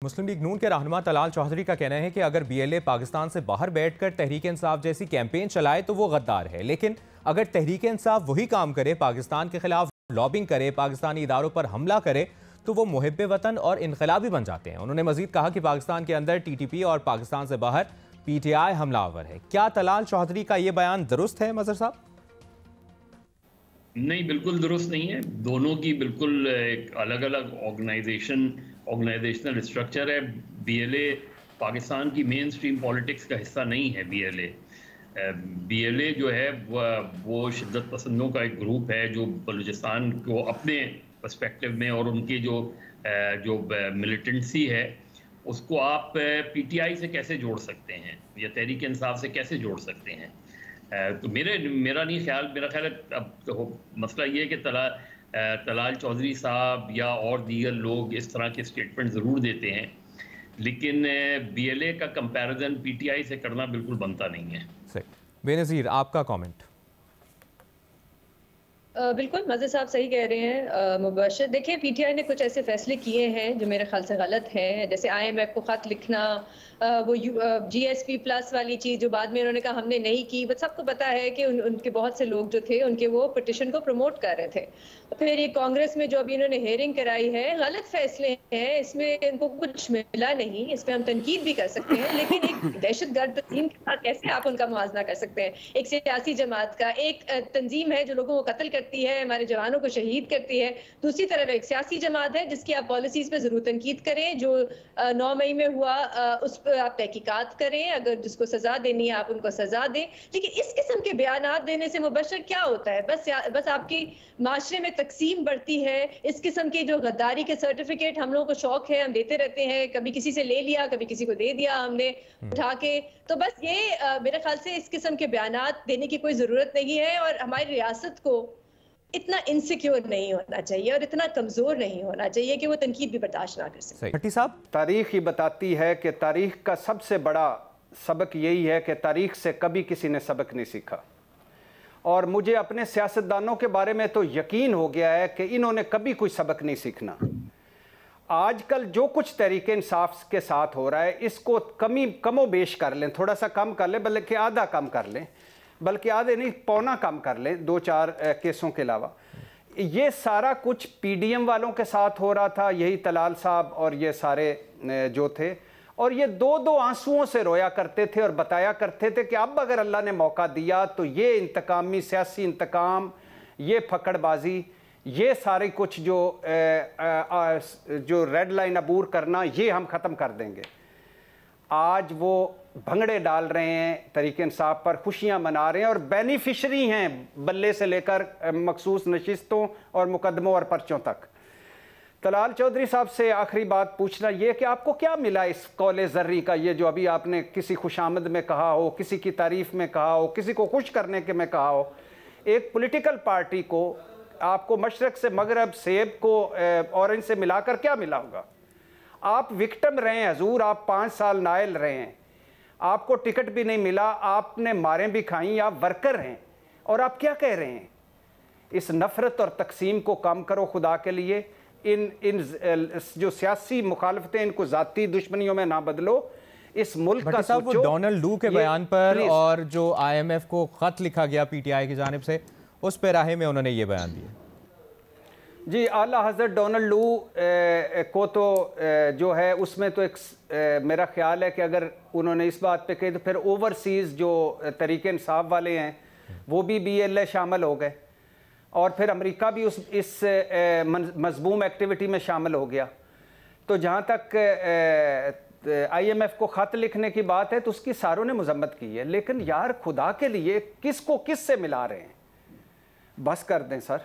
مسلم league نون کے رہنما طلال چودھری کا کہنا ہے کہ اگر بی ایل اے پاکستان سے باہر بیٹھ کر تحریک انصاف جیسی کیمپین چلائے تو وہ غدار ہے، لیکن اگر تحریک انصاف وہی کام کرے، پاکستان کے خلاف لابنگ کرے، پاکستانی اداروں پر حملہ کرے تو وہ محب وطن اور انقلابی بن جاتے ہیں۔ انہوں نے مزید کہا کہ پاکستان کے اندر ٹی ٹی پی اور پاکستان سے باہر پی ٹی آئی حملہ آور ہے۔ کیا طلال چودھری کا یہ بیان درست ہے مظہر صاحب؟ نہیں، بالکل درست نہیں ہے۔ دونوں کی بالکل ایک الگ الگ آرگنائزیشنل اسٹرکچر ہے۔ بی ایل اے پاکستان کی مین سٹریم پالیٹکس کا حصہ نہیں ہے۔ بی ایل اے جو ہے وہ شدت پسندوں کا ایک گروپ ہے جو بلوچستان کو اپنے پرسپیکٹو میں اور ان کی جو ملیٹنسی ہے اس کو آپ پی ٹی آئی سے کیسے جوڑ سکتے ہیں یا تحریک انصاف سے کیسے جوڑ سکتے ہیں؟ تو میرا خیال ہے اب تو مسئلہ یہ ہے کہ طلال چودھری صاحب یا اور دیگر لوگ اس طرح کے اسٹیٹمنٹ ضرور دیتے ہیں، لیکن بی ایل اے کا کمپیریزن پی ٹی آئی سے کرنا بالکل بنتا نہیں ہے۔ بے نظیر، آپ کا کامنٹ؟ بالکل مظہر صاحب صحیح کہہ رہے ہیں۔ مبشر دیکھیں، پی ٹی آئی نے کچھ ایسے فیصلے کیے ہیں جو میرے خیال سے غلط ہیں، جیسے آئی ایم ایف کو خط لکھنا، وہ جی ایس پی پلس والی چیز جو بعد میں انہوں نے کہا ہم نے نہیں کی۔ بس سب کو پتا ہے کہ ان کے بہت سے لوگ جو تھے ان کے وہ پٹیشن کو پروموٹ کر رہے تھے۔ پھر یہ کانگریس میں جو ابھی انہوں نے ہیئرنگ کرائی ہے، غلط فیصلے ہیں، اس میں ان کو کچھ ملا نہیں، اس پہ ہم تنقید بھی کر سکتے ہیں، لیکن ایک دہشت گرد تنظیم کے ساتھ کیسے آپ ان کا موازنہ کر سکتے ہیں؟ ایک سیاسی جماعت کا ایک تنظیم ہے جو لوگوں کو قتل کرتی ہے، ہمارے جوانوں کو شہید کرتی ہے، دوسری طرف ایک سیاسی جماعت ہے جس کی آپ پالیسیز پہ ضرور تنقید کریں۔ جو 9 مئی میں ہوا اس پہ آپ تحقیقات کریں، اگر جس کو سزا دینی ہے آپ ان کو سزا دیں، لیکن اس قسم کے بیانات دینے سے مبشر کیا ہوتا ہے؟ بس آپ کی معاشرے میں تقسیم بڑھتی ہے۔ اس قسم کی جو غداری کے سرٹیفکیٹ ہم لوگوں کو شوق ہے، ہم دیتے رہتے ہیں، کبھی کسی سے لے لیا، کبھی کسی کو دے دیا ہم نے اٹھا کے، تو بس یہ میرے خیال سے اس قسم کے بیانات دینے کی کوئی ضرورت نہیں ہے، اور ہماری ریاست کو اتنا انسیکیور نہیں ہونا چاہیے اور اتنا کمزور نہیں ہونا چاہیے کہ وہ تنقید بھی برداشت نہ کر سکے۔ بھٹی صاحب، تاریخ ہی بتاتی ہے کہ تاریخ کا سب سے بڑا سبق یہی ہے کہ تاریخ سے کبھی کسی نے سبق نہیں سیکھا، اور مجھے اپنے سیاستدانوں کے بارے میں تو یقین ہو گیا ہے کہ انہوں نے کبھی کوئی سبق نہیں سیکھنا۔ آج کل جو کچھ تحریک انصاف کے ساتھ ہو رہا ہے اس کو کم و بیش کر لیں، تھوڑا سا کم کر لیں، بلکہ آدھا کم کر لیں، بلکہ آدھے نہیں پونا کم کر لیں 2-4 کیسوں کے علاوہ۔ یہ سارا کچھ پی ڈی ایم والوں کے ساتھ ہو رہا تھا، یہی طلال صاحب اور یہ سارے جو تھے، اور یہ دو آنسوؤں سے رویا کرتے تھے اور بتایا کرتے تھے کہ اب اگر اللہ نے موقع دیا تو یہ انتقامی سیاسی انتقام، یہ پھکڑ بازی، یہ سارے کچھ جو ریڈ لائن عبور کرنا، یہ ہم ختم کر دیں گے۔ آج وہ بھنگڑے ڈال رہے ہیں تحریک انصاف پر، خوشیاں منا رہے ہیں، اور بینیفیشری ہیں بلے سے لے کر مخصوص نشستوں اور مقدموں اور پرچوں تک۔ طلال چودھری صاحب سے آخری بات پوچھنا یہ کہ آپ کو کیا ملا اس قول زرعی کا، یہ جو ابھی آپ نے کسی خوش آمد میں کہا ہو، کسی کی تعریف میں کہا ہو، کسی کو خوش کرنے کے میں کہا ہو؟ ایک پولیٹیکل پارٹی کو آپ کو مشرق سے مغرب، سیب کو اورنج سے ملا کر کیا ملا ہوگا؟ آپ وکٹم رہے ہیں حضور، آپ 5 سال نائل رہے ہیں، آپ کو ٹکٹ بھی نہیں ملا، آپ نے ماریں بھی کھائیں، آپ ورکر ہیں، اور آپ کیا کہہ رہے ہیں؟ اس نفرت اور تقسیم کو کم کرو خدا کے لیے، ان جو سیاسی مخالفتیں ان کو ذاتی دشمنیوں میں نہ بدلو، اس ملک کا سوچو۔ وہ ڈونلڈ لو کے بیان پر اور جو آئی ایم ایف کو خط لکھا گیا پی ٹی آئی کی جانب سے، اس پہ راہے میں انہوں نے یہ بیان دیا۔ جی، اعلیٰ حضرت ڈونلڈ لو کو تو جو ہے اس میں تو ایک میرا خیال ہے کہ اگر انہوں نے اس بات پہ کہی تو پھر اوورسیز جو تحریک انصاف والے ہیں وہ بھی بی ایل اے شامل ہو گئے، اور پھر امریکہ بھی اس مذموم ایکٹیویٹی میں شامل ہو گیا۔ تو جہاں تک آئی ایم ایف کو خط لکھنے کی بات ہے تو اس کی ساروں نے مذمت کی ہے، لیکن یار خدا کے لیے کس کو کس سے ملا رہے ہیں؟ بس کر دیں سر۔